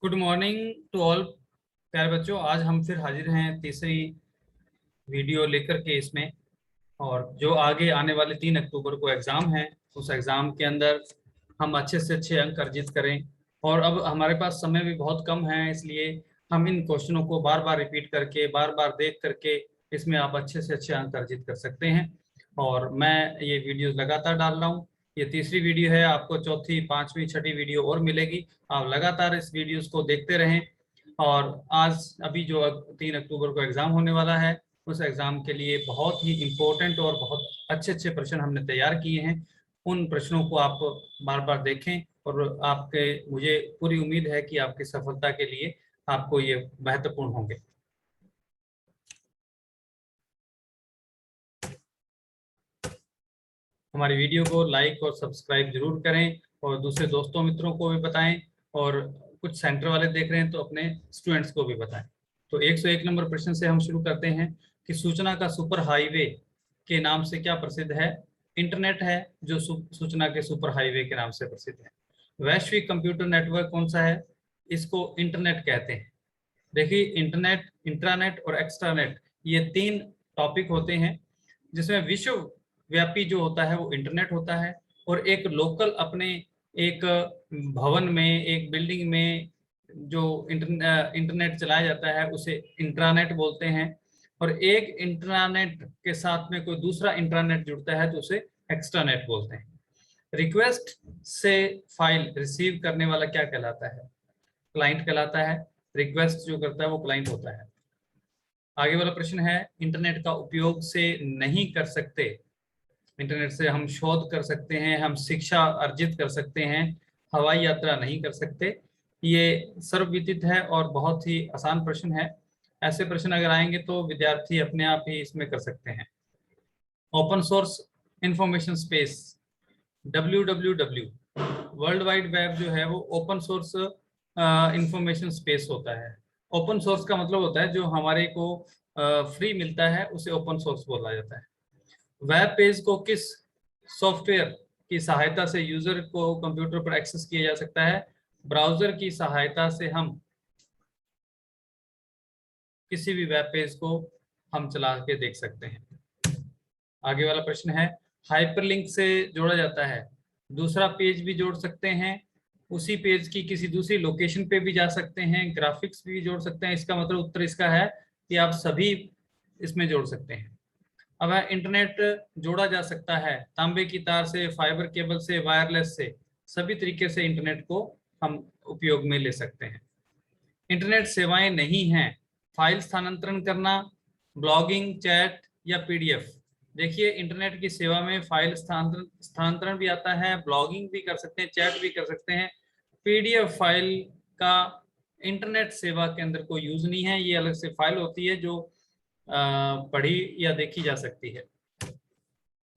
Good morning to all प्यारे बच्चों। आज हम फिर हाजिर हैं तीसरी वीडियो लेकर के इसमें। और जो आगे आने वाले 3 अक्टूबर को एग्ज़ाम है, उस एग्ज़ाम के अंदर हम अच्छे से अच्छे अंक अर्जित करें। और अब हमारे पास समय भी बहुत कम है, इसलिए हम इन क्वेश्चनों को बार बार रिपीट करके बार बार देख करके इसमें आप अच्छे से अच्छे अंक अर्जित कर सकते हैं। और मैं ये वीडियो लगातार डाल रहा हूँ। ये तीसरी वीडियो है, आपको चौथी पांचवी छठी वीडियो और मिलेगी। आप लगातार इस वीडियोस को देखते रहें। और आज अभी जो 3 अक्टूबर को एग्ज़ाम होने वाला है, उस एग्ज़ाम के लिए बहुत ही इम्पोर्टेंट और बहुत अच्छे अच्छे प्रश्न हमने तैयार किए हैं। उन प्रश्नों को आप बार बार देखें और आपके मुझे पूरी उम्मीद है कि आपकी सफलता के लिए आपको ये महत्वपूर्ण होंगे। हमारी वीडियो को लाइक और सब्सक्राइब जरूर करें और दूसरे दोस्तों मित्रों को भी बताएं। और कुछ सेंटर वाले देख रहे हैं तो अपने स्टूडेंट्स को भी बताएं। तो 101 नंबर प्रश्न से हम शुरू करते हैं कि सूचना का सुपर हाईवे के नाम से क्या प्रसिद्ध है। इंटरनेट है जो सूचना के सुपर हाईवे के नाम से प्रसिद्ध है। वैश्विक कंप्यूटर नेटवर्क कौन सा है, इसको इंटरनेट कहते हैं। देखिए, इंटरनेट, इंट्रानेट और एक्सट्रानेट, ये 3 टॉपिक होते हैं जिसमें विश्व व्यापी जो होता है वो इंटरनेट होता है। और एक लोकल अपने एक भवन में, एक बिल्डिंग में जो इंटरनेट चलाया जाता है उसे इंट्रानेट बोलते हैं। और एक इंट्रानेट के साथ में कोई दूसरा इंट्रानेट जुड़ता है तो उसे एक्सट्रानेट बोलते हैं। रिक्वेस्ट से फाइल रिसीव करने वाला क्या कहलाता है, क्लाइंट कहलाता है। रिक्वेस्ट जो करता है वो क्लाइंट होता है। आगे वाला प्रश्न है, इंटरनेट का उपयोग से नहीं कर सकते। इंटरनेट से हम शोध कर सकते हैं, हम शिक्षा अर्जित कर सकते हैं, हवाई यात्रा नहीं कर सकते। ये सर्वविदित है और बहुत ही आसान प्रश्न है। ऐसे प्रश्न अगर आएंगे तो विद्यार्थी अपने आप ही इसमें कर सकते हैं। Open source information space, WWW, world wide web जो है वो ओपन सोर्स इंफॉर्मेशन स्पेस होता है। ओपन सोर्स का मतलब होता है जो हमारे को फ्री मिलता है उसे ओपन सोर्स बोला जाता है। वेब पेज को किस सॉफ्टवेयर की सहायता से यूजर को कंप्यूटर पर एक्सेस किया जा सकता है। ब्राउजर की सहायता से हम किसी भी वेब पेज को हम चला के देख सकते हैं। आगे वाला प्रश्न है, हाइपरलिंक से जोड़ा जाता है। दूसरा पेज भी जोड़ सकते हैं, उसी पेज की किसी दूसरी लोकेशन पे भी जा सकते हैं, ग्राफिक्स भी जोड़ सकते हैं। इसका मतलब उत्तर इसका है कि आप सभी इसमें जोड़ सकते हैं। अब है, इंटरनेट जोड़ा जा सकता है तांबे की तार से, फाइबर केबल से, वायरलेस से, सभी तरीके से इंटरनेट को हम उपयोग में ले सकते हैं। इंटरनेट सेवाएं नहीं हैं, फाइल स्थानांतरण करना, ब्लॉगिंग, चैट या पीडीएफ। देखिए, इंटरनेट की सेवा में फाइल स्थानांतरण भी आता है, ब्लॉगिंग भी कर सकते हैं, चैट भी कर सकते हैं। पीडीएफ फाइल का इंटरनेट सेवा के अंदर कोई यूज नहीं है, ये अलग से फाइल होती है जो पढ़ी या देखी जा सकती है।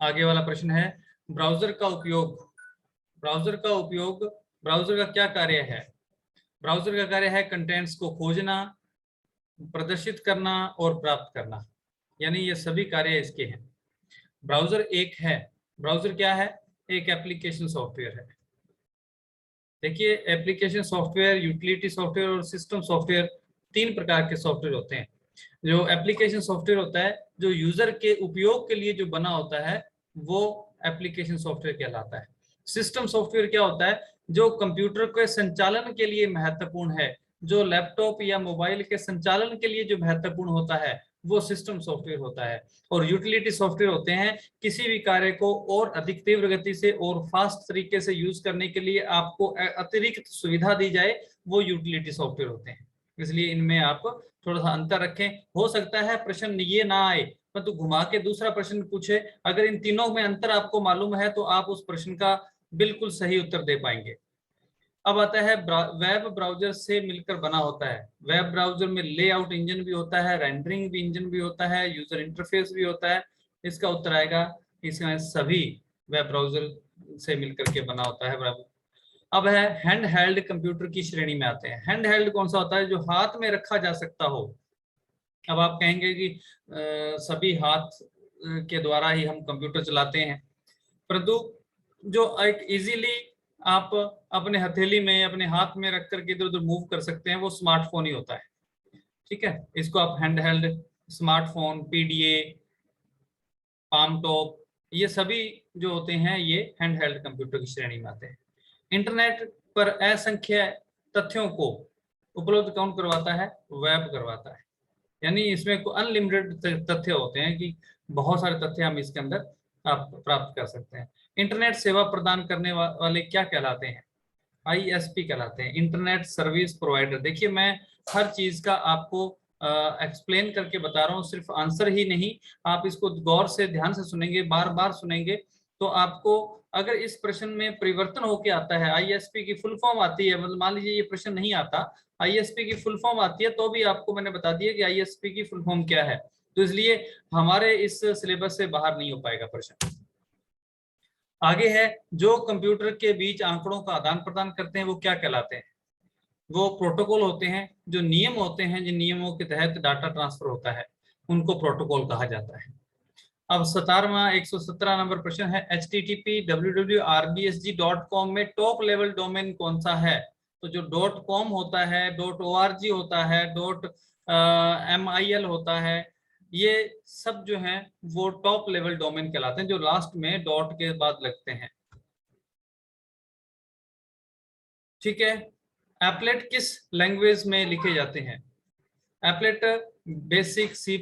आगे वाला प्रश्न है, ब्राउजर का उपयोग। ब्राउजर का उपयोग, ब्राउजर का क्या कार्य है। ब्राउजर का कार्य है कंटेंट्स को खोजना, प्रदर्शित करना और प्राप्त करना, यानी ये सभी कार्य इसके हैं। ब्राउजर एक है, ब्राउजर क्या है, एक एप्लीकेशन सॉफ्टवेयर है। देखिए, एप्लीकेशन सॉफ्टवेयर, यूटिलिटी सॉफ्टवेयर और सिस्टम सॉफ्टवेयर, 3 प्रकार के सॉफ्टवेयर होते हैं। जो एप्लीकेशन सॉफ्टवेयर होता है, जो यूजर के उपयोग के लिए जो बना होता है, वो एप्लीकेशन सॉफ्टवेयर कहलाता है। सिस्टम सॉफ्टवेयर क्या होता है, जो कंप्यूटर के संचालन के लिए महत्वपूर्ण है, जो लैपटॉप या मोबाइल के संचालन के लिए जो महत्वपूर्ण होता है, वो सिस्टम सॉफ्टवेयर होता है। और यूटिलिटी सॉफ्टवेयर होते हैं, किसी भी कार्य को और अधिक तीव्र गति से और फास्ट तरीके से यूज करने के लिए आपको अतिरिक्त सुविधा दी जाए, वो यूटिलिटी सॉफ्टवेयर होते हैं। इसलिए इनमें आप थोड़ा सा अंतर रखें। हो सकता है प्रश्न ये ना आए, परंतु घुमा के दूसरा प्रश्न पूछे, अगर इन तीनों में अंतर आपको मालूम है तो आप उस प्रश्न का बिल्कुल सही उत्तर दे पाएंगे। अब आता है, वेब ब्राउजर से मिलकर बना होता है। वेब ब्राउजर में लेआउट इंजन भी होता है, रेंडरिंग भी इंजन भी होता है, यूजर इंटरफेस भी होता है। इसका उत्तर आएगा, इसमें सभी वेब ब्राउजर से मिलकर के बना होता है। अब है, हैंड हेल्ड कंप्यूटर की श्रेणी में आते हैं। हैंड हेल्ड कौन सा होता है, जो हाथ में रखा जा सकता हो। अब आप कहेंगे कि सभी हाथ के द्वारा ही हम कंप्यूटर चलाते हैं, परंतु जो एक इजीली आप अपने हथेली में, अपने हाथ में रख करके इधर उधर मूव कर सकते हैं, वो स्मार्टफोन ही होता है। ठीक है, इसको आप hand held smartphone, PDA, palm top, ये सभी जो होते हैं ये हैंड हेल्ड कंप्यूटर की श्रेणी में आते हैं। इंटरनेट पर असंख्य तथ्यों को उपलब्ध कौन करवाता है? वेब करवाता है। यानी इसमें अनलिमिटेड तथ्य होते हैं कि बहुत सारे तथ्य हम इसके अंदर आप प्राप्त कर सकते हैं। इंटरनेट सेवा प्रदान करने वाले क्या कहलाते हैं? आईएसपी कहलाते हैं, इंटरनेट सर्विस प्रोवाइडर। देखिए मैं हर चीज का आपको एक्सप्लेन करके बता रहा हूँ, सिर्फ आंसर ही नहीं, आप इसको गौर से ध्यान से सुनेंगे, बार बार सुनेंगे, तो आपको अगर इस प्रश्न में परिवर्तन होके आता है, आईएसपी की फुल फॉर्म आती है, मतलब मान लीजिए ये प्रश्न नहीं आता, आईएसपी की फुल फॉर्म आती है, तो भी आपको मैंने बता दिया कि आईएसपी की फुल फॉर्म क्या है, तो इसलिए हमारे इस सिलेबस से बाहर नहीं हो पाएगा प्रश्न। आगे है, जो कंप्यूटर के बीच आंकड़ों का आदान प्रदान करते हैं वो क्या कहलाते हैं? वो प्रोटोकॉल होते हैं। जो नियम होते हैं, जिन नियमों के तहत डाटा ट्रांसफर होता है, उनको प्रोटोकॉल कहा जाता है। अब 117 नंबर प्रश्न है, http://www.rbsg.com में टॉप लेवल डोमेन कौन सा है? तो जो .com होता है, .org होता है, .mil होता है, ये सब जो हैं वो टॉप लेवल डोमेन कहलाते हैं, जो लास्ट में डॉट के बाद लगते हैं। ठीक है, एप्लेट किस लैंग्वेज में लिखे जाते हैं? एप्लेट बेसिक, C++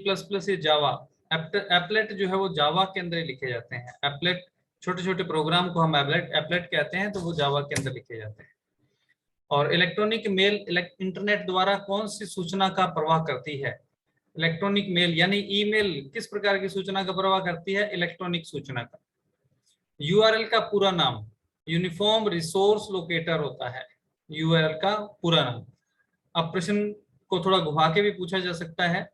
या जावा। एप्लेट जो है वो जावा के अंदर ही लिखे जाते हैं। एप्लेट छोटे छोटे प्रोग्राम को हम एप्लेट कहते हैं, तो वो जावा के अंदर लिखे जाते हैं। और इलेक्ट्रॉनिक मेल इंटरनेट द्वारा कौन सी सूचना का प्रवाह करती है? इलेक्ट्रॉनिक मेल यानी ईमेल किस प्रकार की सूचना का प्रवाह करती है? इलेक्ट्रॉनिक सूचना का। यूआरएल का पूरा नाम यूनिफॉर्म रिसोर्स लोकेटर होता है, यूआरएल का पूरा नाम। अब प्रश्न को थोड़ा घुमा के भी पूछा जा सकता है।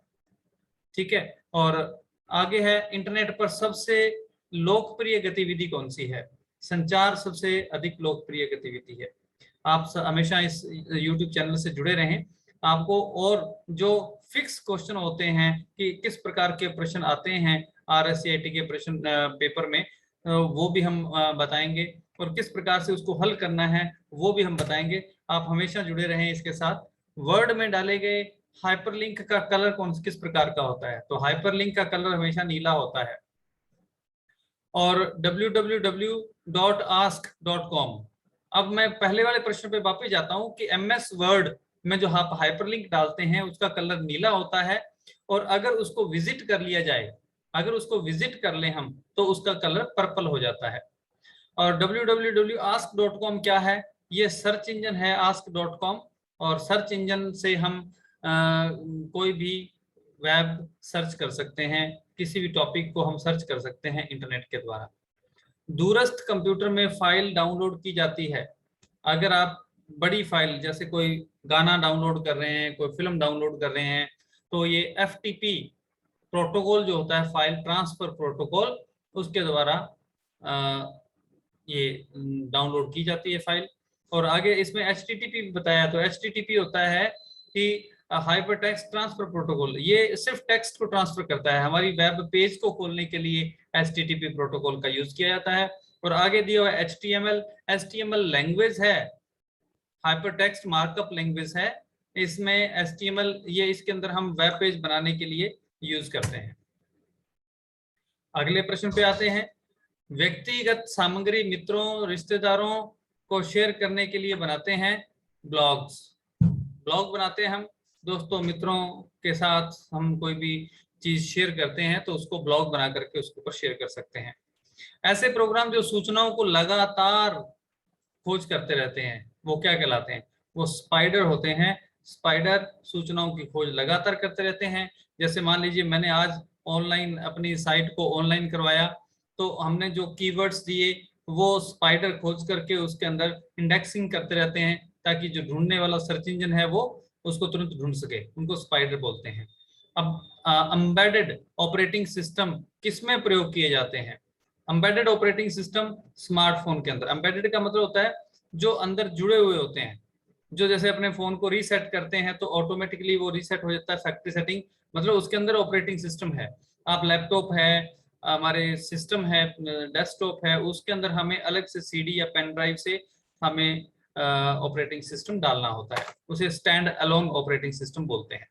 ठीक है, और आगे है, इंटरनेट पर सबसे लोकप्रिय गतिविधि कौन सी है? संचार सबसे अधिक लोकप्रिय गतिविधि है। आप हमेशा इस YouTube चैनल से जुड़े रहें, आपको और जो फिक्स क्वेश्चन होते हैं कि किस प्रकार के प्रश्न आते हैं RSCIT के प्रश्न पेपर में, वो भी हम बताएंगे, और किस प्रकार से उसको हल करना है वो भी हम बताएंगे। आप हमेशा जुड़े रहें इसके साथ। वर्ड में डाले गए हाइपरलिंक का कलर किस प्रकार का होता है? तो हाइपरलिंक का कलर हमेशा नीला होता है। और www.ask.com। अब मैं पहले वाले प्रश्न पे वापस जाता हूं कि MS वर्ड में जो आप हाइपरलिंक डालते हैं उसका कलर नीला होता है, और अगर उसको विजिट कर लिया जाए, अगर उसको विजिट कर लें हम, तो उसका कलर पर्पल हो जाता है। और www.ask.com क्या है? ये सर्च इंजन है ask.com, और सर्च इंजन से हम कोई भी वेब सर्च कर सकते हैं, किसी भी टॉपिक को हम सर्च कर सकते हैं इंटरनेट के द्वारा। दूरस्थ कंप्यूटर में फाइल डाउनलोड की जाती है। अगर आप बड़ी फाइल जैसे कोई गाना डाउनलोड कर रहे हैं, कोई फिल्म डाउनलोड कर रहे हैं, तो ये FTP प्रोटोकॉल जो होता है, फाइल ट्रांसफर प्रोटोकॉल, उसके द्वारा ये डाउनलोड की जाती है फाइल। और आगे इसमें HTTP भी बताया, तो HTTP होता है कि हाइपर टेक्स्ट ट्रांसफर प्रोटोकॉल, ये सिर्फ टेक्स्ट को ट्रांसफर करता है। हमारी वेब पेज को खोलने के लिए HTTP प्रोटोकॉल का यूज किया जाता है। और आगे दिया हुआ HTML लैंग्वेज है, हाइपर टेक्स्ट मार्कअप लैंग्वेज है। इसमें HTML ये इसके अंदर हम वेब पेज बनाने के लिए यूज करते हैं। अगले प्रश्न पे आते हैं, व्यक्तिगत सामग्री मित्रों रिश्तेदारों को शेयर करने के लिए बनाते हैं ब्लॉग्स। ब्लॉग बनाते हैं हम दोस्तों मित्रों के साथ, हम कोई भी चीज शेयर करते हैं तो उसको ब्लॉग बना करके उसके ऊपर शेयर कर सकते हैं। ऐसे प्रोग्राम जो सूचनाओं को लगातार खोज करते रहते हैं वो क्या कहलाते हैं? वो स्पाइडर होते हैं। स्पाइडर सूचनाओं की खोज लगातार करते रहते हैं। जैसे मान लीजिए मैंने आज ऑनलाइन अपनी साइट को ऑनलाइन करवाया, तो हमने जो कीवर्ड्स दिए वो स्पाइडर खोज करके उसके अंदर इंडेक्सिंग करते रहते हैं, ताकि जो ढूंढने वाला सर्च इंजन है वो उसको तुरंत ढूंढ सके, उनको स्पाइडर बोलते हैं। अब एम्बेडेड ऑपरेटिंग सिस्टम किसमें प्रयोग किए जाते हैं? एम्बेडेड ऑपरेटिंग सिस्टम स्मार्टफोन के अंदर। एम्बेडेड का मतलब होता है जो अंदर जुड़े हुए होते हैं, जो जैसे अपने फोन को रीसेट करते हैं तो ऑटोमेटिकली वो रीसेट हो जाता है, फैक्ट्री सेटिंग, मतलब उसके अंदर ऑपरेटिंग सिस्टम है। आप लैपटॉप है, हमारे सिस्टम है, डेस्कटॉप है, उसके अंदर हमें अलग से CD या पेन ड्राइव से हमें ऑपरेटिंग सिस्टम डालना होता है, उसे स्टैंड अलोन ऑपरेटिंग सिस्टम बोलते हैं।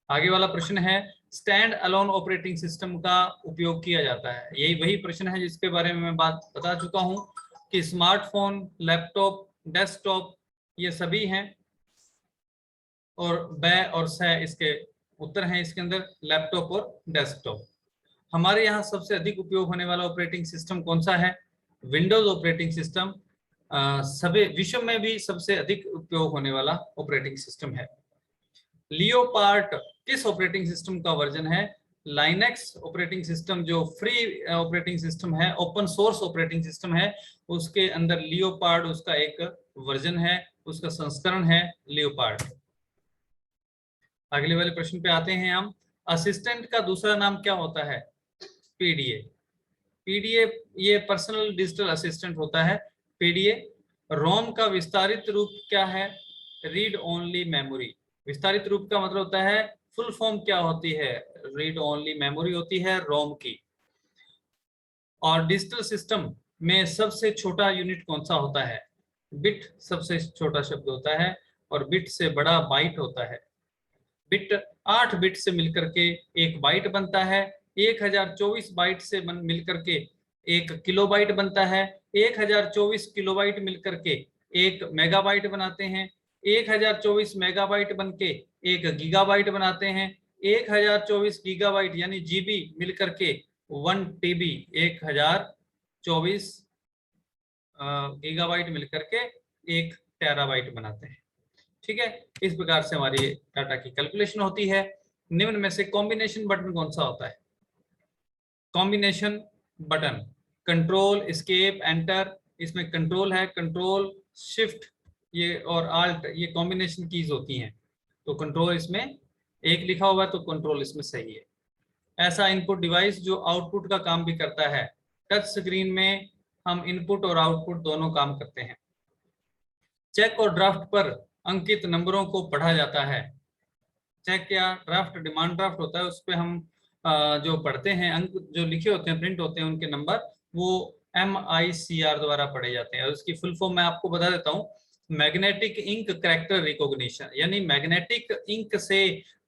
आगे वाला प्रश्न है, स्टैंड अलोन ऑपरेटिंग सिस्टम का उपयोग किया जाता है। यही वही प्रश्न है जिसके बारे में मैं बात बता चुका हूं कि स्मार्टफोन, लैपटॉप, डेस्कटॉप ये सभी हैं, और बै और स इसके उत्तर हैं इसके अंदर, लैपटॉप और डेस्कटॉप। हमारे यहाँ सबसे अधिक उपयोग होने वाला ऑपरेटिंग सिस्टम कौन सा है? विंडोज ऑपरेटिंग सिस्टम सभी विश्व में भी सबसे अधिक उपयोग होने वाला ऑपरेटिंग सिस्टम है। लियोपार्ड किस ऑपरेटिंग सिस्टम का वर्जन है? लाइनेक्स ऑपरेटिंग सिस्टम जो फ्री ऑपरेटिंग सिस्टम है, ओपन सोर्स ऑपरेटिंग सिस्टम है, उसके अंदर लियोपार्ड उसका एक वर्जन है, उसका संस्करण है लियोपार्ड। अगले वाले प्रश्न पे आते हैं हम। असिस्टेंट का दूसरा नाम क्या होता है? पीडीए। पीडीए ये पर्सनल डिजिटल असिस्टेंट होता है, पीडीए। रोम का विस्तारित रूप क्या है? Read only memory. विस्तारित रूप का मतलब होता है, फुल फॉर्म क्या होती है? रीड ओनली मेमोरी होती है रोम की। और डिजिटल सिस्टम में सबसे छोटा यूनिट कौन सा होता है? बिट सबसे छोटा शब्द होता है, और बिट से बड़ा बाइट होता है। बिट 8 बिट से मिलकर के एक बाइट बनता है। 1024 बाइट से मिलकर के एक किलोबाइट बनता है। 1024 किलोबाइट मिलकर के एक मेगाबाइट बनाते हैं। 1024 मेगाबाइट बन के एक गीगाबाइट बनाते हैं। 1024 गीगाबाइट यानी जीबी मिलकर के 1 टीबी 1024 गीगाबाइट मिलकर के एक टेराबाइट बनाते हैं। ठीक है, इस प्रकार से हमारी डाटा की कैलकुलेशन होती है। निम्न में से कॉम्बिनेशन बटन कौन सा होता है? Combination button control, escape, enter. इसमें कंट्रोल है, कंट्रोल, शिफ्ट ये और आल्ट ये कॉम्बिनेशन कीज होती हैं। तो कंट्रोल इसमें एक लिखा हुआ है, तो कंट्रोल इसमें सही है। ऐसा इनपुट डिवाइस जो आउटपुट का काम भी करता है। टच स्क्रीन में हम इनपुट और आउटपुट दोनों काम करते हैं। चेक और ड्राफ्ट पर अंकित नंबरों को पढ़ा जाता है। चेक या ड्राफ्ट, डिमांड ड्राफ्ट होता है, उस पर हम जो पढ़ते हैं, अंक जो लिखे होते हैं, प्रिंट होते हैं उनके नंबर, वो MICR द्वारा पढ़े जाते हैं। और उसकी फुल फॉर्म मैं आपको बता देता हूँ, मैग्नेटिक इंक कैरेक्टर रिकॉग्निशन। यानी मैग्नेटिक इंक से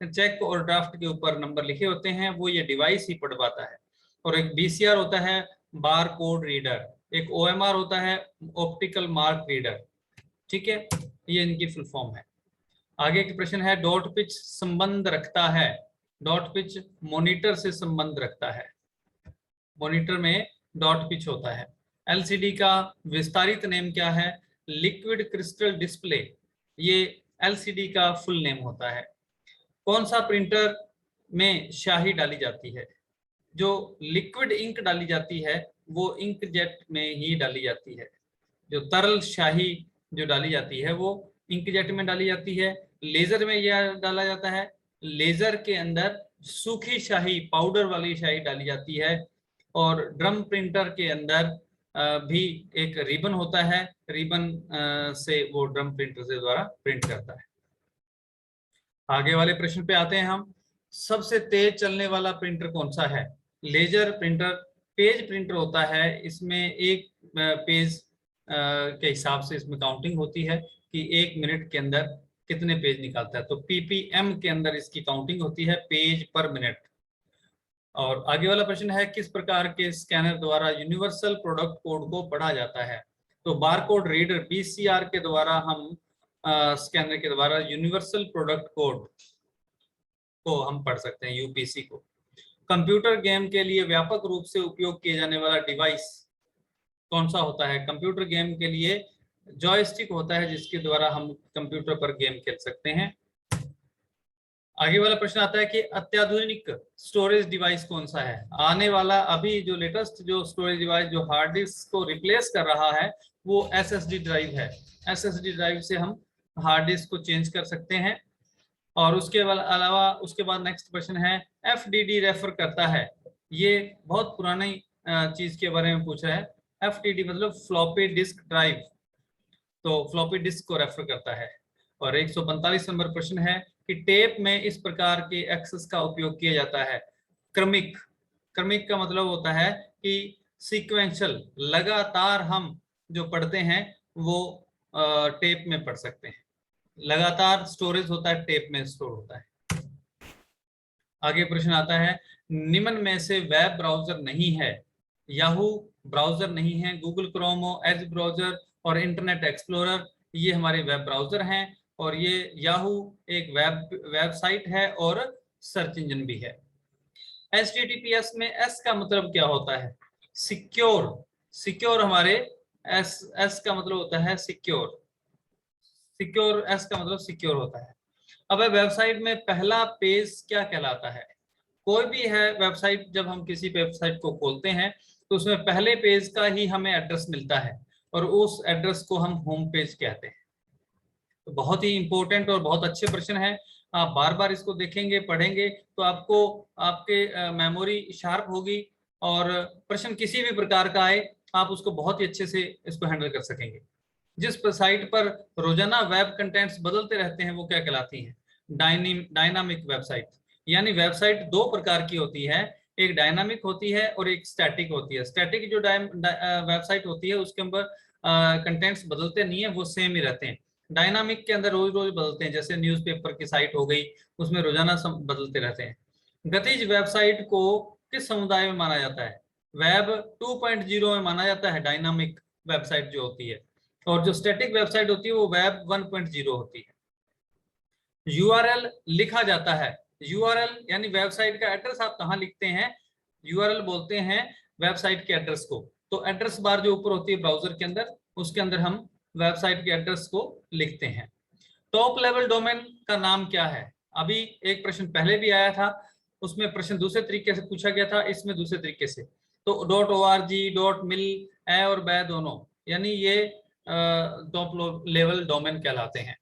चेक और ड्राफ्ट के ऊपर नंबर लिखे होते हैं, वो ये डिवाइस ही पढ़ पाता है। और एक BCR होता है, बार कोड रीडर। एक OMR होता है, ऑप्टिकल मार्क रीडर। ठीक है, ये इनकी फुल फॉर्म है। आगे के प्रश्न है, डॉट पिच संबंध रखता है। डॉट पिच मॉनिटर से संबंध रखता है। मॉनिटर में डॉट पिच होता है। LCD का विस्तारित नेम क्या है? लिक्विड क्रिस्टल डिस्प्ले, ये LCD का फुल नेम होता है। कौन सा प्रिंटर में स्याही डाली जाती है? जो लिक्विड इंक डाली जाती है वो इंक जेट में ही डाली जाती है। जो तरल स्याही जो डाली जाती है वो इंकजेट में डाली जाती है। लेजर में यह डाला जाता है, लेजर के अंदर सूखी स्याही, पाउडर वाली स्याही डाली जाती है। और ड्रम प्रिंटर के अंदर भी एक रिबन होता है, रिबन से वो ड्रम प्रिंटर से द्वारा प्रिंट करता है। आगे वाले प्रश्न पे आते हैं हम। सबसे तेज चलने वाला प्रिंटर कौन सा है? लेजर प्रिंटर पेज प्रिंटर होता है। इसमें एक पेज के हिसाब से इसमें काउंटिंग होती है कि 1 मिनट के अंदर कितने पेज निकालता है। तो PPM के अंदर इसकी काउंटिंग होती है, पेज पर मिनट। और आगे वाला प्रश्न है, किस प्रकार के स्कैनर द्वारा यूनिवर्सल प्रोडक्ट कोड को पढ़ा जाता है? तो बारकोड रीडर BCR के द्वारा हम स्कैनर के द्वारा यूनिवर्सल प्रोडक्ट कोड को हम पढ़ सकते हैं, UPC को। कंप्यूटर गेम के लिए व्यापक रूप से उपयोग किए जाने वाला डिवाइस कौन सा होता है? कंप्यूटर गेम के लिए जॉयस्टिक होता है, जिसके द्वारा हम कंप्यूटर पर गेम खेल सकते हैं। आगे वाला प्रश्न आता है कि अत्याधुनिक स्टोरेज डिवाइस कौन सा है? आने वाला अभी जो लेटेस्ट जो स्टोरेज डिवाइस जो हार्ड डिस्क को रिप्लेस कर रहा है वो SSD ड्राइव है। SSD ड्राइव से हम हार्ड डिस्क को चेंज कर सकते हैं। और उसके अलावा उसके बाद नेक्स्ट प्रश्न है, FDD रेफर करता है। ये बहुत पुरानी चीज के बारे में पूछा है। FDD मतलब फ्लॉपी डिस्क ड्राइव, तो फ्लॉपी डिस्क को रेफर करता है। और 145 नंबर प्रश्न है कि टेप में इस प्रकार के एक्सेस का उपयोग किया जाता है। क्रमिक, क्रमिक का मतलब होता है कि सीक्वेंशियल, लगातार हम जो पढ़ते हैं वो टेप में पढ़ सकते हैं। लगातार स्टोरेज होता है, टेप में स्टोर होता है। आगे प्रश्न आता है, निम्न में से वेब ब्राउजर नहीं है। याहू ब्राउजर नहीं है, गूगल क्रोम, एज ब्राउजर और इंटरनेट एक्सप्लोरर ये हमारे वेब ब्राउजर हैं। और ये याहू एक वेबसाइट है और सर्च इंजन भी है। HTTPS में एस का मतलब क्या होता है? सिक्योर। सिक्योर हमारे एस का मतलब होता है सिक्योर। सिक्योर एस का मतलब सिक्योर होता है। अब वेबसाइट में पहला पेज क्या कहलाता है? कोई भी है वेबसाइट, जब हम किसी वेबसाइट को खोलते हैं तो उसमें पहले पेज का ही हमें एड्रेस मिलता है और उस एड्रेस को हम होम पेज कहते हैं। तो बहुत ही इंपॉर्टेंट और बहुत अच्छे प्रश्न है। आप बार बार इसको देखेंगे, पढ़ेंगे तो आपको आपके मेमोरी शार्प होगी और प्रश्न किसी भी प्रकार का आए आप उसको बहुत ही अच्छे से इसको हैंडल कर सकेंगे। जिस साइट पर रोजाना वेब कंटेंट्स बदलते रहते हैं वो क्या कहलाती है? Dynamic website. यानी वेबसाइट दो प्रकार की होती है, एक डायनामिक होती है और एक स्टैटिक होती है। स्टैटिक जो वेबसाइट होती है उसके अंदर कंटेंट्स बदलते नहीं है, वो सेम ही रहते हैं। डायनामिक के अंदर रोज रोज बदलते हैं, जैसे न्यूज़पेपर की साइट हो गई, उसमें रोजाना बदलते रहते हैं। गतिज वेबसाइट को किस समुदाय में माना जाता है? वेब 2.0 में माना जाता है डायनामिक वेबसाइट जो होती है, और जो स्टैटिक वेबसाइट होती है वो वेब 1.0 होती है। यूआरएल लिखा जाता है। यूआरएल यानी वेबसाइट का एड्रेस आप कहाँ लिखते हैं? यूआरएल बोलते हैं वेबसाइट के एड्रेस को। तो एड्रेस बार जो ऊपर होती है ब्राउजर के अंदर, उसके अंदर हम वेबसाइट के एड्रेस को लिखते हैं। टॉप लेवल डोमेन का नाम क्या है? अभी एक प्रश्न पहले भी आया था, उसमें प्रश्न दूसरे तरीके से पूछा गया था, इसमें दूसरे तरीके से। तो .org, .mil, ए और बै दोनों, यानी ये टॉप लेवल डोमेन कहलाते हैं।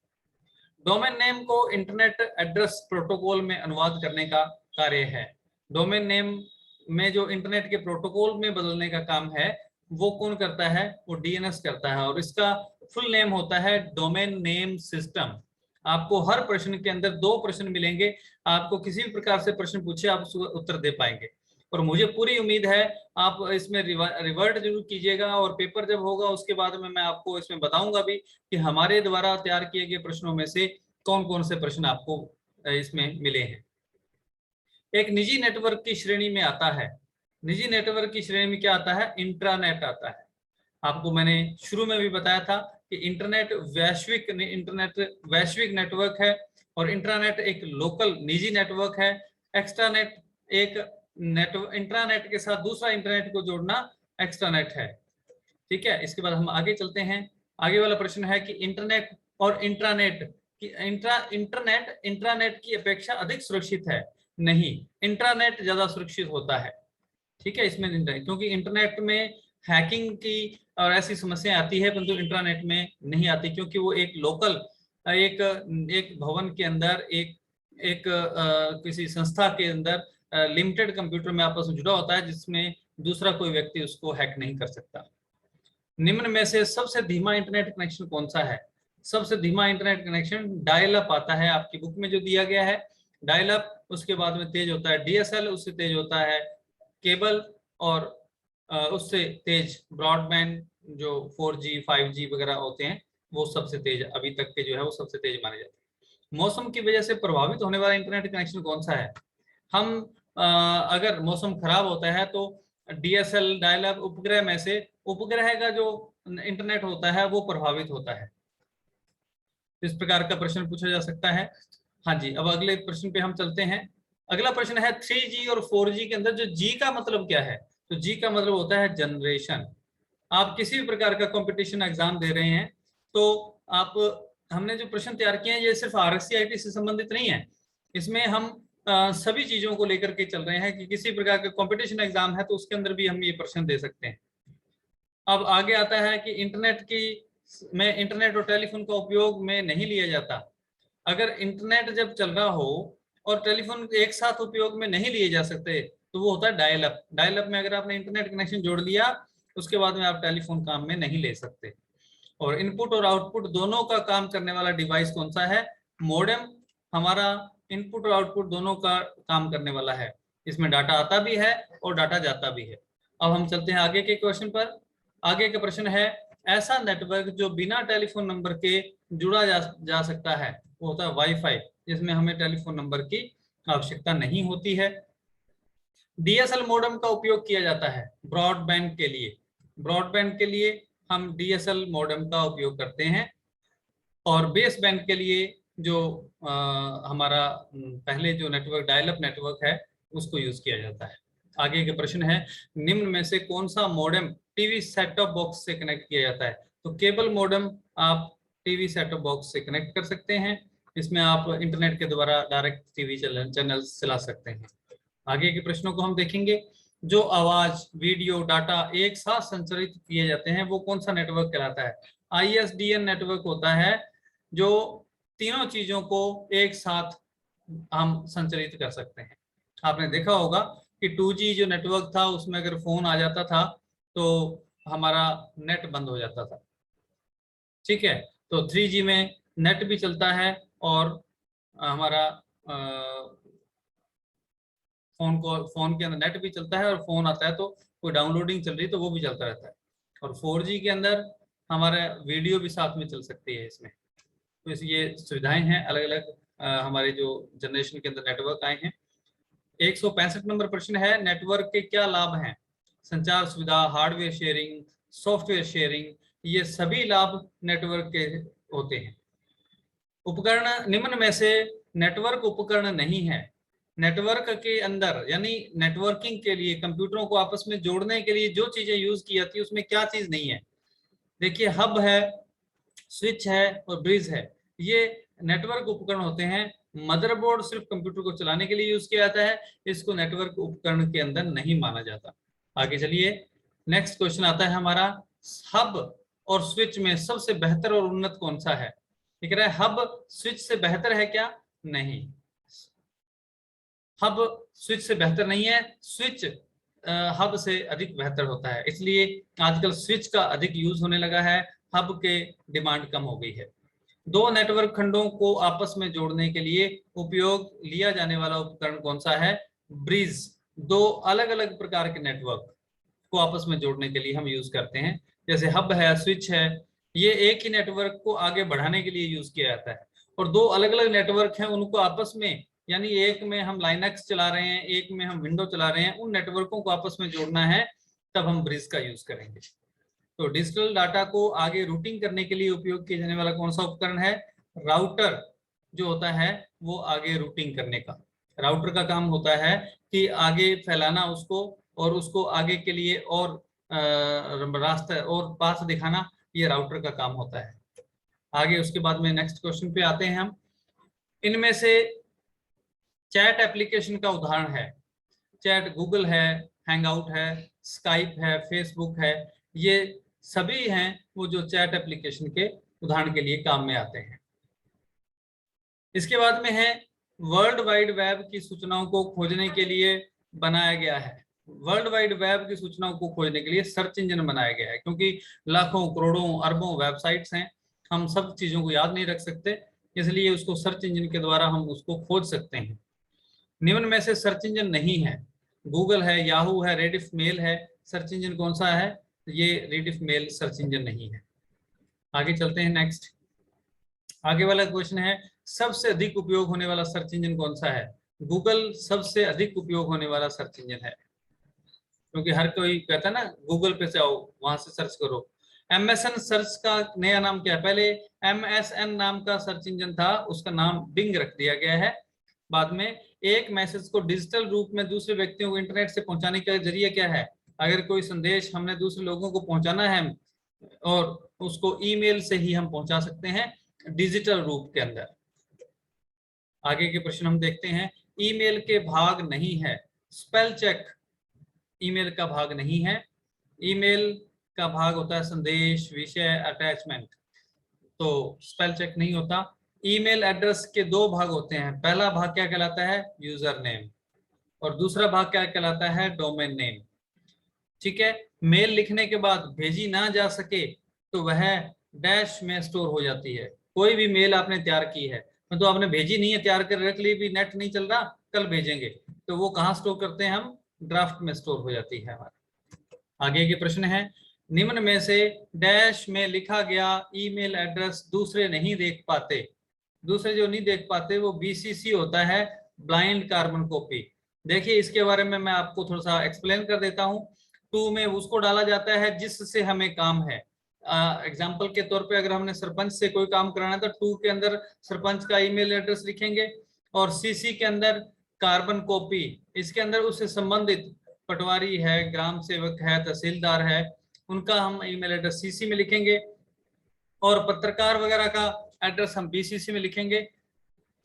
डोमेन नेम को इंटरनेट एड्रेस प्रोटोकॉल में अनुवाद करने का कार्य है। डोमेन नेम में जो इंटरनेट के प्रोटोकॉल में बदलने का काम है वो कौन करता है? वो डीएनएस करता है, और इसका फुल नेम होता है डोमेन नेम सिस्टम। आपको हर प्रश्न के अंदर दो प्रश्न मिलेंगे, आपको किसी भी प्रकार से प्रश्न पूछे आप उसका उत्तर दे पाएंगे। और मुझे पूरी उम्मीद है आप इसमें रिवर्ट जरूर कीजिएगा, और पेपर जब होगा उसके बाद में मैं आपको इसमें बताऊंगा भी कि हमारे द्वारा तैयार किए गए प्रश्नों में से कौन कौन से प्रश्न आपको इसमें मिले हैं। एक निजी नेटवर्क की श्रेणी में आता है। निजी नेटवर्क की श्रेणी में क्या आता है? इंट्रानेट आता है। आपको मैंने शुरू में भी बताया था कि इंटरनेट वैश्विक नेटवर्क है, और इंट्रानेट एक लोकल निजी नेटवर्क है। एक्स्ट्रानेट एक नेटवर्क, इंट्रानेट के साथ दूसरा इंटरनेट को जोड़ना एक्स्ट्रानेट है। ठीक है, इसके बाद हम आगे चलते हैं। आगे वाला प्रश्न है कि इंटरनेट और इंट्रानेट की इंट्रानेट की अपेक्षा अधिक सुरक्षित है। नहीं, इंट्रानेट ज्यादा सुरक्षित होता है। ठीक है, इसमें क्योंकि इंटरनेट में हैकिंग की और ऐसी समस्या आती है, परंतु इंटरनेट में नहीं आती, क्योंकि वो एक लोकल एक एक भवन के अंदर एक एक किसी संस्था के अंदर लिमिटेड कंप्यूटर में आपस में जुड़ा होता है, जिसमें दूसरा कोई व्यक्ति उसको हैक नहीं कर सकता। निम्न में से सबसे धीमा इंटरनेट कनेक्शन कौन सा है? सबसे धीमा इंटरनेट कनेक्शन डायल अप आता है, आपकी बुक में जो दिया गया है डायल अप। उसके बाद में तेज होता है डीएसएल, उससे तेज होता है केबल, और उससे तेज ब्रॉडबैंड जो 4G 5G वगैरह होते हैं, वो सबसे तेज अभी तक के जो है वो सबसे तेज माने जाते हैं। मौसम की वजह से प्रभावित होने वाला इंटरनेट कनेक्शन कौन सा है? हम अगर मौसम खराब होता है तो डीएसएल डायल अप उपग्रह में से उपग्रह का जो इंटरनेट होता है वो प्रभावित होता है। इस प्रकार का प्रश्न पूछा जा सकता है। हाँ जी, अब अगले प्रश्न पे हम चलते हैं। अगला प्रश्न है 3G और 4G के अंदर जो G का मतलब क्या है? तो G का मतलब होता है जनरेशन। आप किसी भी प्रकार का कंपटीशन एग्जाम दे रहे हैं तो आप, हमने जो प्रश्न तैयार किए हैं ये सिर्फ RSC-IT से संबंधित नहीं है, इसमें हम सभी चीजों को लेकर के चल रहे हैं कि किसी प्रकार का कंपटीशन एग्जाम है तो उसके अंदर भी हम ये प्रश्न दे सकते हैं। अब आगे आता है कि इंटरनेट और टेलीफोन का उपयोग में नहीं लिया जाता। अगर इंटरनेट जब चल रहा हो और टेलीफोन एक साथ उपयोग में नहीं लिए जा सकते तो वो होता है डायल अप। डायल अप में अगर आपने इंटरनेट कनेक्शन जोड़ लिया उसके बाद में आप टेलीफोन काम में नहीं ले सकते। और इनपुट और आउटपुट दोनों का काम करने वाला डिवाइस कौन सा है? मॉडेम हमारा इनपुट और आउटपुट दोनों का काम करने वाला है। इसमें डाटा आता भी है और डाटा जाता भी है। अब हम चलते हैं आगे के क्वेश्चन पर। आगे का प्रश्न है ऐसा नेटवर्क जो बिना टेलीफोन नंबर के जुड़ा जा सकता है वो होता है वाईफाई, जिसमें हमें टेलीफोन नंबर की आवश्यकता नहीं होती है। डीएसएल मॉडेम का उपयोग किया जाता है ब्रॉडबैंड के लिए। ब्रॉडबैंड के लिए हम डीएसएल मॉडेम का उपयोग करते हैं, और बेस बैंड के लिए जो हमारा पहले जो नेटवर्क डायल अप नेटवर्क है उसको यूज किया जाता है। आगे के प्रश्न है, निम्न में से कौन सा modem TV set top box से कनेक्ट किया जाता है? तो केबल मॉडेम आप टीवी सेट टॉप बॉक्स से कनेक्ट कर सकते हैं। इसमें आप इंटरनेट के द्वारा डायरेक्ट टीवी चैनल चला सकते हैं। आगे के प्रश्नों को हम देखेंगे। जो आवाज, वीडियो, डाटा एक साथ संचारित किए जाते हैं वो कौन सा नेटवर्क कहलाता है? ISDN नेटवर्क होता है जो तीनों चीजों को एक साथ हम संचालित कर सकते हैं। आपने देखा होगा कि 2G जो नेटवर्क था उसमें अगर फोन आ जाता था तो हमारा नेट बंद हो जाता था, ठीक है। तो 3G में नेट भी चलता है और हमारा फोन के अंदर नेट भी चलता है, और फोन आता है तो कोई डाउनलोडिंग चल रही तो वो भी चलता रहता है। और 4G के अंदर हमारा वीडियो भी साथ में चल सकती है इसमें। तो इस ये सुविधाएं हैं अलग अलग हमारे जो जनरेशन के अंदर नेटवर्क आए हैं। 165 नंबर प्रश्न है, नेटवर्क के क्या लाभ हैं? संचार सुविधा, हार्डवेयर शेयरिंग, सॉफ्टवेयर शेयरिंग, ये सभी लाभ नेटवर्क के होते हैं। उपकरण, निम्न में से नेटवर्क उपकरण नहीं है। नेटवर्क के अंदर यानी नेटवर्किंग के लिए कंप्यूटरों को आपस में जोड़ने के लिए जो चीजें यूज की जाती है उसमें क्या चीज नहीं है? देखिए, हब है, स्विच है और ब्रिज है, ये नेटवर्क उपकरण होते हैं। मदरबोर्ड सिर्फ कंप्यूटर को चलाने के लिए यूज किया जाता है, इसको नेटवर्क उपकरण के अंदर नहीं माना जाता। आगे चलिए, नेक्स्ट क्वेश्चन आता है हमारा, हब और स्विच में सबसे बेहतर और उन्नत कौन सा है? दिख रहा है, हब स्विच से बेहतर है क्या? नहीं, हब स्विच से बेहतर नहीं है। स्विच हब से अधिक बेहतर होता है, इसलिए आजकल स्विच का अधिक यूज होने लगा है, हब के डिमांड कम हो गई है। दो नेटवर्क खंडों को आपस में जोड़ने के लिए उपयोग लिया जाने वाला उपकरण कौन सा है? ब्रिज। दो अलग अलग प्रकार के नेटवर्क को आपस में जोड़ने के लिए हम यूज करते हैं, जैसे हब है, स्विच है, ये एक ही नेटवर्क को आगे बढ़ाने के लिए यूज किया जाता है। और दो अलग अलग नेटवर्क हैं उनको आपस में, यानी एक में हम लाइनक्स चला रहे हैं, एक में हम विंडो चला रहे हैं, उन नेटवर्कों को आपस में जोड़ना है, तब हम ब्रिज का यूज करेंगे। तो डिजिटल डाटा को आगे रूटिंग करने के लिए उपयोग किया जाने वाला कौन सा उपकरण है? राउटर जो होता है वो आगे रूटिंग करने का। राउटर का काम होता है कि आगे फैलाना उसको, और उसको आगे के लिए और रास्ता और पाथ दिखाना, ये राउटर का काम होता है। आगे उसके बाद में नेक्स्ट क्वेश्चन पे आते हैं हम। इनमें से चैट एप्लीकेशन का उदाहरण है, चैट गूगल है, हैंगआउट है, स्काइप है, फेसबुक है, ये सभी हैं वो जो चैट एप्लीकेशन के उदाहरण के लिए काम में आते हैं। इसके बाद में है, वर्ल्ड वाइड वेब की सूचनाओं को खोजने के लिए बनाया गया है। वर्ल्ड वाइड वेब की सूचनाओं को खोजने के लिए सर्च इंजन बनाया गया है, क्योंकि लाखों करोड़ों अरबों वेबसाइट्स हैं, हम सब चीजों को याद नहीं रख सकते, इसलिए उसको सर्च इंजन के द्वारा हम उसको खोज सकते हैं। निम्न में से सर्च इंजन नहीं है, गूगल है, याहू है, रेडिफ मेल है, सर्च इंजन कौन सा है? ये रेडिफ मेल सर्च इंजन नहीं है। आगे चलते हैं नेक्स्ट। आगे वाला क्वेश्चन है, सबसे अधिक उपयोग होने वाला सर्च इंजन कौन सा है? गूगल सबसे अधिक उपयोग होने वाला सर्च इंजन है, क्योंकि हर कोई कहता है ना गूगल पे जाओ वहां से सर्च करो। MSN सर्च का नया नाम क्या है? पहले MSN नाम का सर्च इंजन था, उसका नाम बिंग रख दिया गया है। बाद में एक मैसेज को डिजिटल रूप में दूसरे व्यक्तियों को इंटरनेट से पहुंचाने का जरिया क्या है? अगर कोई संदेश हमने दूसरे लोगों को पहुंचाना है और उसको ईमेल से ही हम पहुंचा सकते हैं डिजिटल रूप के अंदर। आगे के प्रश्न हम देखते हैं। ईमेल के भाग नहीं है, स्पेल चेक ईमेल का भाग नहीं है। ईमेल का भाग होता है संदेश, विषय, अटैचमेंट, तो स्पेल चेक नहीं होता। ईमेल एड्रेस के दो भाग होते हैं, पहला भाग क्या कहलाता है? यूजर नेम, और दूसरा भाग क्या कहलाता है? Domain name. ठीक है, मेल लिखने के बाद भेजी ना जा सके तो वह डैश में स्टोर हो जाती है। कोई भी मेल आपने तैयार की है, तो आपने भेजी नहीं है, तैयार कर रख ली, भी नेट नहीं चल रहा, कल भेजेंगे, तो वो कहाँ स्टोर करते हैं हम? ड्राफ्ट में स्टोर हो जाती है हमारी। आगे के प्रश्न है, निम्न में से डैश में लिखा गया ईमेल एड्रेस दूसरे नहीं देख पाते। दूसरे जो नहीं देख पाते वो BCC होता है, ब्लाइंड कार्बन कॉपी। देखिए इसके बारे में मैं आपको थोड़ा सा एक्सप्लेन कर देता हूँ। 2 में उसको डाला जाता है जिससे हमें काम है। एग्जाम्पल के तौर पे अगर हमने सरपंच से कोई काम कराना है तो 2 के अंदर सरपंच का ईमेल एड्रेस लिखेंगे और CC के अंदर कार्बन कॉपी, इसके अंदर उससे संबंधित पटवारी है, ग्राम सेवक है, तहसीलदार है, उनका हम ईमेल एड्रेस CC में लिखेंगे और पत्रकार वगैरह का एड्रेस हम BCC में लिखेंगे।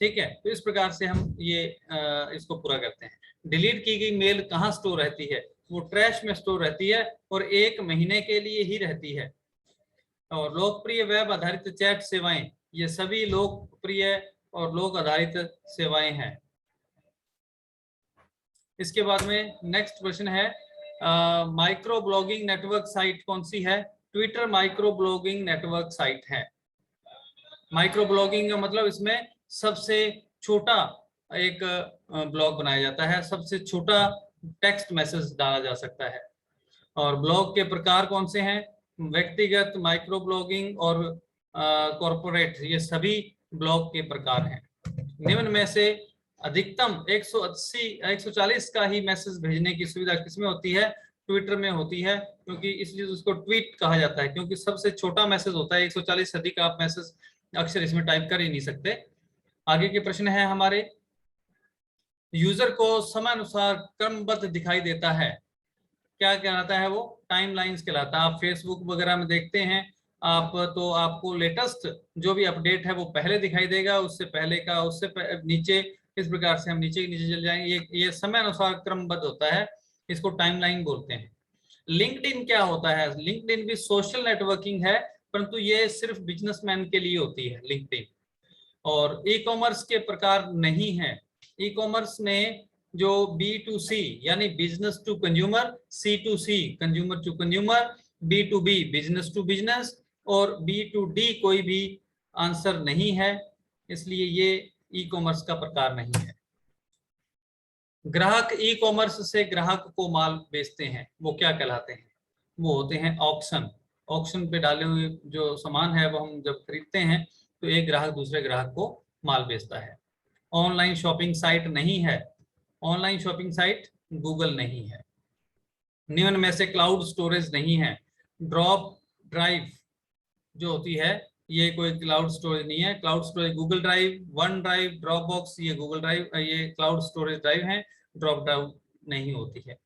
ठीक है, तो इस प्रकार से हम ये इसको पूरा करते हैं। डिलीट की गई मेल कहाँ स्टोर रहती है? वो ट्रैश में स्टोर रहती है और 1 महीने के लिए ही रहती है। और लोकप्रिय वेब आधारित चैट सेवाएं, ये सभी लोकप्रिय और लोक आधारित सेवाएं हैं। इसके बाद में नेक्स्ट प्रश्न है, माइक्रो ब्लॉगिंग नेटवर्क साइट कौन सी है? Twitter micro blogging network site है। माइक्रो ब्लॉगिंग का मतलब इसमें सबसे छोटा एक ब्लॉग बनाया जाता है, सबसे छोटा टेक्स्ट मैसेज डाला जा सकता है। और ब्लॉग के प्रकार कौन से हैं? व्यक्तिगत, माइक्रो ब्लॉगिंग और कॉर्पोरेट, ये सभी ब्लॉग के प्रकार हैं। निम्न में से अधिकतम 140 का ही मैसेज भेजने की सुविधा किसमें होती है? ट्विटर में होती है, क्योंकि इसलिए उसको ट्वीट कहा जाता है, क्योंकि सबसे छोटा मैसेज होता है। 140 से अधिक आप मैसेज अक्सर इसमें टाइप कर ही नहीं सकते। आगे के प्रश्न है हमारे, यूजर को समय अनुसार क्रमबद्ध दिखाई देता है, क्या कहलाता है? वो टाइमलाइंस कहलाता है। आप फेसबुक वगैरह में देखते हैं आप, तो आपको लेटेस्ट जो भी अपडेट है वो पहले दिखाई देगा, उससे पहले का उससे नीचे, इस प्रकार से हम नीचे चले जाएंगे। ये समय अनुसार क्रमबद्ध होता है, इसको टाइमलाइन बोलते हैं। लिंक्डइन क्या होता है? लिंक्डइन भी सोशल नेटवर्किंग है, परंतु ये सिर्फ बिजनेसमैन के लिए होती है लिंक्डइन। और ई कॉमर्स के प्रकार नहीं है। ई कॉमर्स में जो B2C यानी business to consumer, C2C consumer to consumer, B2B business to business और B2D कोई भी आंसर नहीं है, इसलिए ये ई कॉमर्स का प्रकार नहीं है। ग्राहक ई कॉमर्स से ग्राहक को माल बेचते हैं, वो क्या कहलाते हैं? वो होते हैं ऑक्शन। ऑक्शन पे डाले हुए जो सामान है वो हम जब खरीदते हैं तो एक ग्राहक दूसरे ग्राहक को माल बेचता है। ऑनलाइन शॉपिंग साइट नहीं है। ऑनलाइन शॉपिंग साइट गूगल नहीं है। निम्न में से क्लाउड स्टोरेज नहीं है। ड्रॉप ड्राइव जो होती है ये कोई क्लाउड स्टोरेज नहीं है। Cloud storage Google drive, one drive, drop box, ये गूगल ड्राइव, ये क्लाउड स्टोरेज ड्राइव है, ड्रॉप ड्राइव नहीं होती है।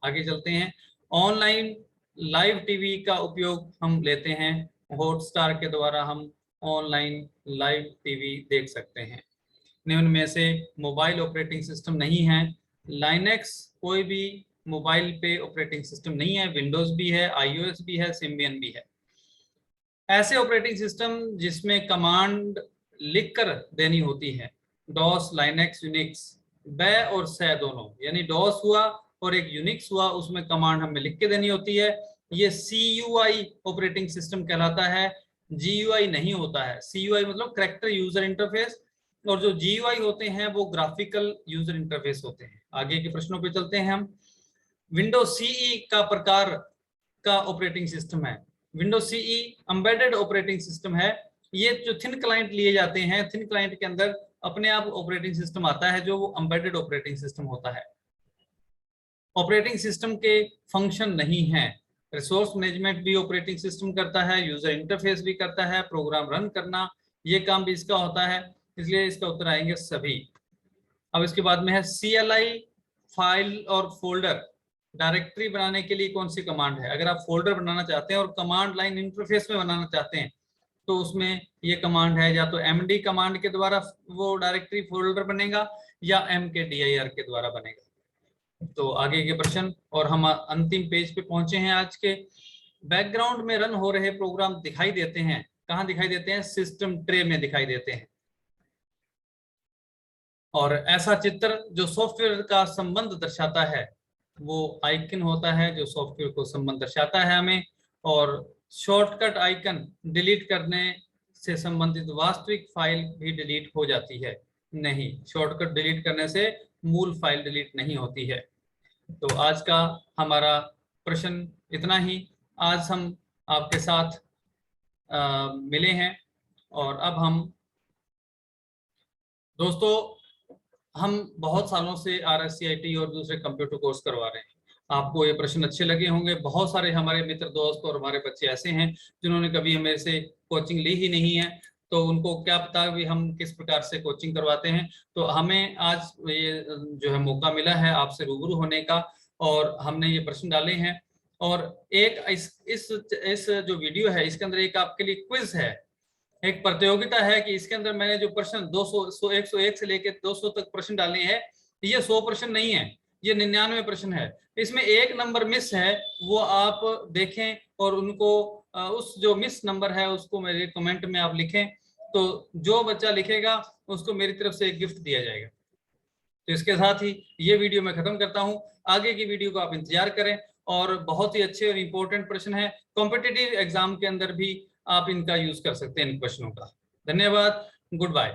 आगे चलते हैं। ऑनलाइन लाइव टीवी का उपयोग हम लेते हैं, हॉटस्टार के द्वारा हम ऑनलाइन लाइव टीवी देख सकते हैं। निम्न में से मोबाइल ऑपरेटिंग सिस्टम नहीं है। लाइनेक्स कोई भी मोबाइल पे ऑपरेटिंग सिस्टम नहीं है, विंडोज भी है, iOS भी है, सिम्बियन भी है। ऐसे ऑपरेटिंग सिस्टम जिसमें कमांड लिखकर देनी होती है, डॉस, लाइनेक्स, यूनिक्स, बै और सै दोनों, यानी डॉस हुआ और एक यूनिक्स हुआ, उसमें कमांड हमें लिख के देनी होती है, ये CUI ऑपरेटिंग सिस्टम कहलाता है। GUI नहीं होता है। CUI मतलब कैरेक्टर यूजर इंटरफेस, और जो GUI होते हैं वो ग्राफिकल यूजर इंटरफेस होते हैं। आगे के प्रश्नों पे चलते हैं हम। विंडोज CE का प्रकार का ऑपरेटिंग सिस्टम है। Windows CE embedded operating system है। ये जो थिन क्लाइंट लिए जाते हैं, थिन क्लाइंट के अंदर अपने आप ऑपरेटिंग सिस्टम आता है जो वो एम्बेडेड ऑपरेटिंग सिस्टम होता है। ऑपरेटिंग सिस्टम के फंक्शन नहीं है। रिसोर्स मैनेजमेंट भी ऑपरेटिंग सिस्टम करता है, यूजर इंटरफेस भी करता है, प्रोग्राम रन करना ये काम भी इसका होता है, इसलिए इसका उत्तर आएंगे सभी। अब इसके बाद में है CLI फाइल और फोल्डर डायरेक्टरी बनाने के लिए कौन सी कमांड है? अगर आप फोल्डर बनाना चाहते हैं और कमांड लाइन इंटरफेस में बनाना चाहते हैं तो उसमें ये कमांड है, या तो MD कमांड के द्वारा वो डायरेक्टरी फोल्डर बनेगा या MKDIR के द्वारा बनेगा। तो आगे के प्रश्न, और हम अंतिम पेज पे पहुंचे हैं आज के। बैकग्राउंड में रन हो रहे प्रोग्राम दिखाई देते हैं, कहाँ दिखाई देते हैं? सिस्टम ट्रे में दिखाई देते हैं। और ऐसा चित्र जो सॉफ्टवेयर का संबंध दर्शाता है वो आइकन होता है, जो सॉफ्टवेयर को संबंध दर्शाता है हमें। और शॉर्टकट आइकन डिलीट करने से संबंधित वास्तविक फाइल भी डिलीट हो जाती है? नहीं, शॉर्टकट डिलीट करने से मूल फाइल डिलीट नहीं होती है। तो आज का हमारा प्रश्न इतना ही आज हम आपके साथ मिले हैं। और अब हम दोस्तों, हम बहुत सालों से RSCIT और दूसरे कंप्यूटर कोर्स करवा रहे हैं। आपको ये प्रश्न अच्छे लगे होंगे। बहुत सारे हमारे मित्र दोस्त और हमारे बच्चे ऐसे हैं जिन्होंने कभी हमें से कोचिंग ली ही नहीं है, तो उनको क्या पता भी हम किस प्रकार से कोचिंग करवाते हैं। तो हमें आज ये जो है मौका मिला है आपसे रूबरू होने का, और हमने ये प्रश्न डाले हैं। और एक इस जो वीडियो है इसके अंदर एक आपके लिए क्विज है, एक प्रतियोगिता है कि इसके अंदर मैंने जो प्रश्न 101 से लेकर 200 तक प्रश्न डाले हैं, ये 100 प्रश्न नहीं है, ये 99 प्रश्न है। इसमें एक नंबर मिस है, वो आप देखें और उनको उस जो मिस नंबर है उसको मेरे कमेंट में आप लिखें, तो जो बच्चा लिखेगा उसको मेरी तरफ से एक गिफ्ट दिया जाएगा। तो इसके साथ ही ये वीडियो मैं खत्म करता हूं। आगे की वीडियो को आप इंतजार करें, और बहुत ही अच्छे और इंपॉर्टेंट प्रश्न है, कॉम्पिटिटिव एग्जाम के अंदर भी आप इनका यूज कर सकते हैं इन प्रश्नों का। धन्यवाद, गुड बाय।